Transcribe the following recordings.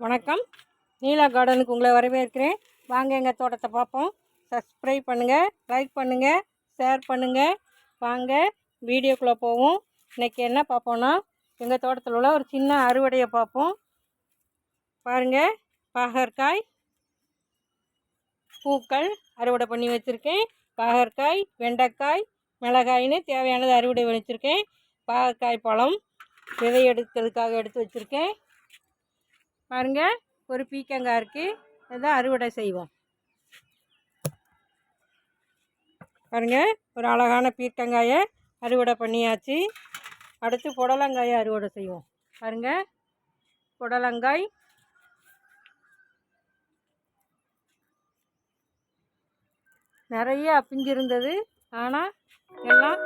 வணக்கம். நீலா கார்டனுக்கு உங்களை வரவேற்கிறேன். வாங்க எங்கள் தோட்டத்தை பார்ப்போம். சப்ஸ்கிரைப் பண்ணுங்கள், லைக் பண்ணுங்கள், ஷேர் பண்ணுங்கள். வாங்க வீடியோக்குள்ளே போவோம். இன்றைக்கி என்ன பார்ப்போன்னா, எங்கள் தோட்டத்தில் உள்ள ஒரு சின்ன அறுவடையை பார்ப்போம். பாருங்கள், பாகற்காய் பூக்கள் அறுவடை பண்ணி வச்சுருக்கேன். பாகற்காய், வெண்டைக்காய், மிளகாயின்னு தேவையானது அறுவடை வச்சுருக்கேன். பாகற்காய் பழம் விதை எடுக்கிறதுக்காக எடுத்து வச்சுருக்கேன். பாருங்கள், ஒரு பீக்கங்காய் இருக்குது. இதுதான் அறுவடை செய்வோம். பாருங்கள், ஒரு அழகான பீக்கங்காயை அறுவடை பண்ணியாச்சு. அடுத்து புடலங்காயை அறுவடை செய்வோம். பாருங்கள், புடலங்காய் நிறைய பிஞ்சிருந்தது. ஆனால் எல்லாம்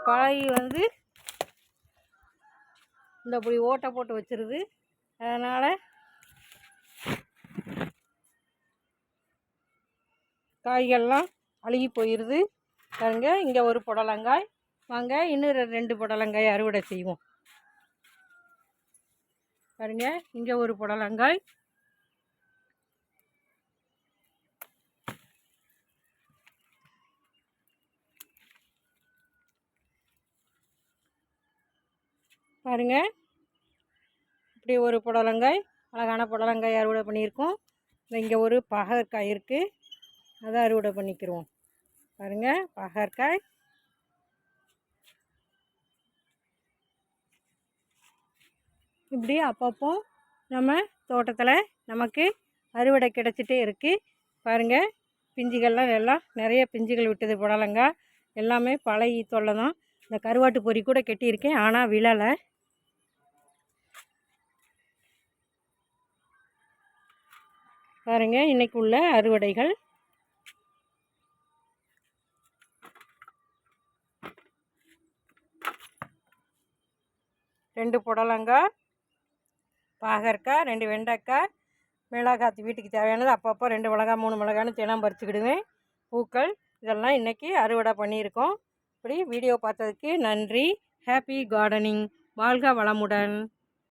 பழகி இந்த இப்படி ஓட்டை போட்டு வச்சிருது. அதனால் காய்கள்லாம் அழுகி போயிடுது. பாருங்க, இங்கே ஒரு புடலங்காய். வாங்க இன்னும் 2 புடலங்காய் அறுவடை செய்வோம். பாருங்க, இங்கே ஒரு புடலங்காய். பாருங்க, இப்படி ஒரு புடலங்காய், அழகான புடலங்காய் அறுவடை பண்ணியிருக்கோம். இங்கே ஒரு பாகற்காய் இருக்குது, அதை அறுவடை பண்ணிக்கிறோம். பாருங்கள், பாகற்காய். இப்படி அப்பப்போ நம்ம தோட்டத்தில் நமக்கு அறுவடை கிடச்சிட்டே இருக்குது. பாருங்கள், பிஞ்சுகள்லாம் எல்லாம் நிறைய பிஞ்சுகள் விட்டது. புடலங்காய் எல்லாமே பழகி தொல்லை தான். இந்த கருவாட்டு பொறி கூட கட்டியிருக்கேன், ஆனால் விழலை. பாருங்கள், இன்றைக்கு உள்ள அறுவடைகள். ரெண்டு புடலங்காய், பாகற்காய், 2 வெண்டைக்காய், மிளகாய் வீட்டுக்கு தேவையானது. அப்பப்போ 2 மிளகாய் 3 மிளகான்னு தினம் பறிச்சுக்கிடுவேன். பூக்கள் இதெல்லாம் இன்றைக்கி அறுவடை பண்ணியிருக்கோம். இப்படி வீடியோ பார்த்ததுக்கு நன்றி. Happy gardening. வாழ்க வளமுடன்.